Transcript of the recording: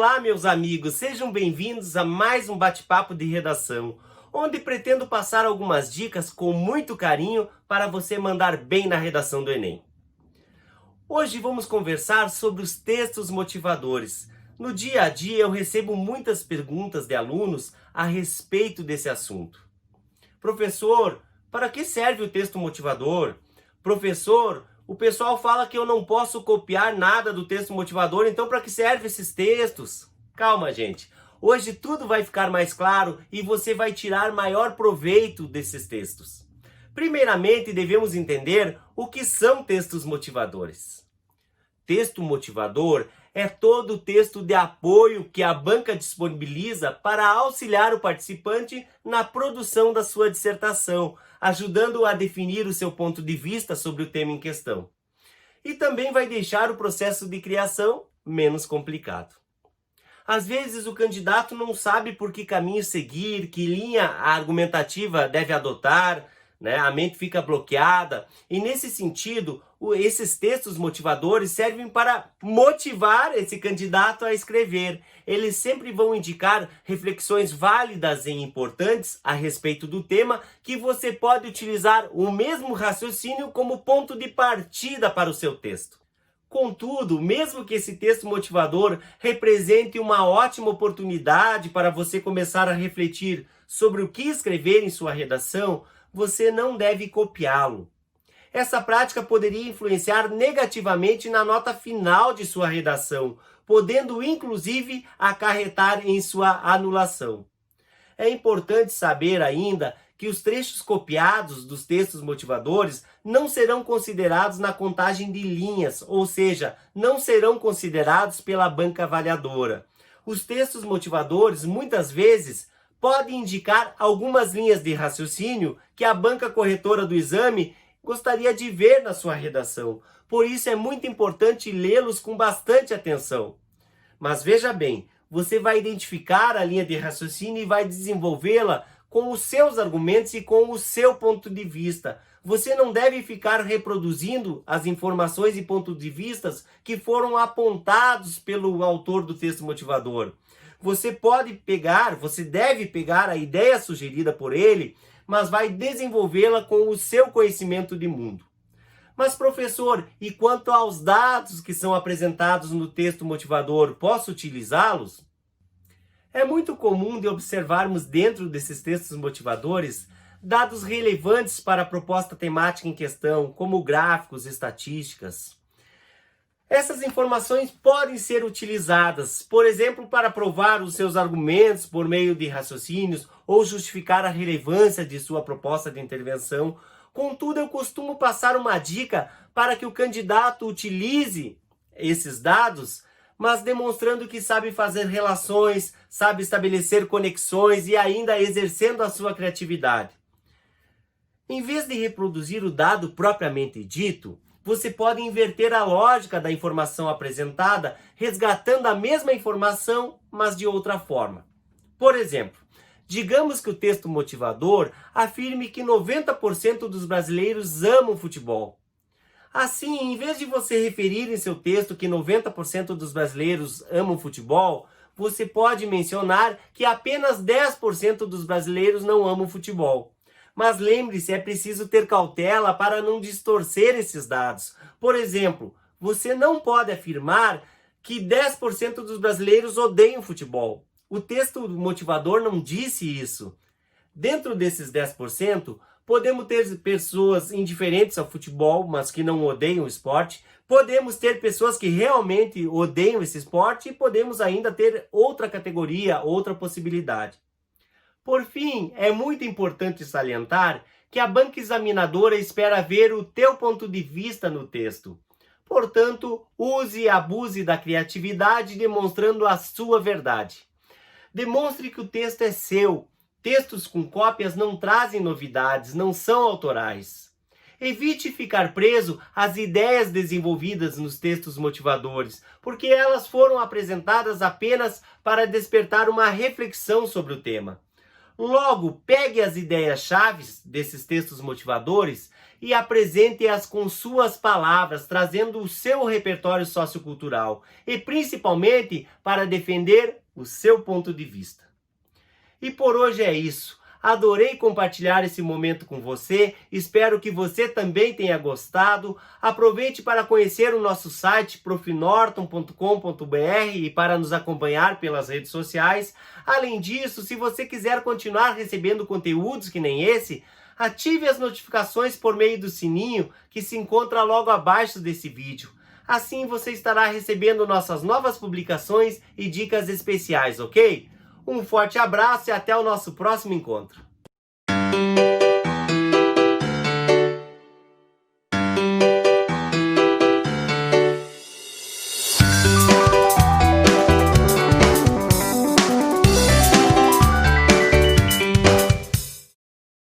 Olá, meus amigos, sejam bem-vindos a mais um bate-papo de redação, onde pretendo passar algumas dicas com muito carinho para você mandar bem na redação do Enem. Hoje vamos conversar sobre os textos motivadores. No dia a dia eu recebo muitas perguntas de alunos a respeito desse assunto. Professor, para que serve o texto motivador? Professor, o pessoal fala que eu não posso copiar nada do texto motivador, então para que servem esses textos? Calma, gente. Hoje tudo vai ficar mais claro e você vai tirar maior proveito desses textos. Primeiramente, devemos entender o que são textos motivadores. Texto motivador é todo o texto de apoio que a banca disponibiliza para auxiliar o participante na produção da sua dissertação, ajudando-o a definir o seu ponto de vista sobre o tema em questão. E também vai deixar o processo de criação menos complicado. Às vezes o candidato não sabe por que caminho seguir, que linha argumentativa deve adotar, a mente fica bloqueada, e nesse sentido, esses textos motivadores servem para motivar esse candidato a escrever. Eles sempre vão indicar reflexões válidas e importantes a respeito do tema, que você pode utilizar o mesmo raciocínio como ponto de partida para o seu texto. Contudo, mesmo que esse texto motivador represente uma ótima oportunidade para você começar a refletir sobre o que escrever em sua redação, você não deve copiá-lo. Essa prática poderia influenciar negativamente na nota final de sua redação, podendo inclusive acarretar em sua anulação. É importante saber ainda que os trechos copiados dos textos motivadores não serão considerados na contagem de linhas, ou seja, não serão considerados pela banca avaliadora. Os textos motivadores, muitas vezes, podem indicar algumas linhas de raciocínio que a banca corretora do exame gostaria de ver na sua redação. Por isso é muito importante lê-los com bastante atenção. Mas veja bem, você vai identificar a linha de raciocínio e vai desenvolvê-la com os seus argumentos e com o seu ponto de vista. Você não deve ficar reproduzindo as informações e pontos de vistas que foram apontados pelo autor do texto motivador. Você deve pegar a ideia sugerida por ele, mas vai desenvolvê-la com o seu conhecimento de mundo. Mas professor, e quanto aos dados que são apresentados no texto motivador, posso utilizá-los? É muito comum de observarmos dentro desses textos motivadores dados relevantes para a proposta temática em questão, como gráficos e estatísticas. Essas informações podem ser utilizadas, por exemplo, para provar os seus argumentos por meio de raciocínios ou justificar a relevância de sua proposta de intervenção. Contudo, eu costumo passar uma dica para que o candidato utilize esses dados, mas demonstrando que sabe fazer relações, sabe estabelecer conexões e ainda exercendo a sua criatividade. Em vez de reproduzir o dado propriamente dito, você pode inverter a lógica da informação apresentada, resgatando a mesma informação, mas de outra forma. Por exemplo, digamos que o texto motivador afirme que 90% dos brasileiros amam futebol. Assim, em vez de você referir em seu texto que 90% dos brasileiros amam futebol, você pode mencionar que apenas 10% dos brasileiros não amam futebol. Mas lembre-se, é preciso ter cautela para não distorcer esses dados. Por exemplo, você não pode afirmar que 10% dos brasileiros odeiam futebol. O texto motivador não disse isso. Dentro desses 10%, podemos ter pessoas indiferentes ao futebol, mas que não odeiam o esporte. Podemos ter pessoas que realmente odeiam esse esporte e podemos ainda ter outra categoria, outra possibilidade. Por fim, é muito importante salientar que a banca examinadora espera ver o teu ponto de vista no texto. Portanto, use e abuse da criatividade demonstrando a sua verdade. Demonstre que o texto é seu. Textos com cópias não trazem novidades, não são autorais. Evite ficar preso às ideias desenvolvidas nos textos motivadores, porque elas foram apresentadas apenas para despertar uma reflexão sobre o tema. Logo, pegue as ideias-chave desses textos motivadores e apresente-as com suas palavras, trazendo o seu repertório sociocultural e principalmente para defender o seu ponto de vista. E por hoje é isso. Adorei compartilhar esse momento com você, espero que você também tenha gostado. Aproveite para conhecer o nosso site profnorton.com.br e para nos acompanhar pelas redes sociais. Além disso, se você quiser continuar recebendo conteúdos que nem esse, ative as notificações por meio do sininho que se encontra logo abaixo desse vídeo. Assim você estará recebendo nossas novas publicações e dicas especiais, ok? Um forte abraço e até o nosso próximo encontro.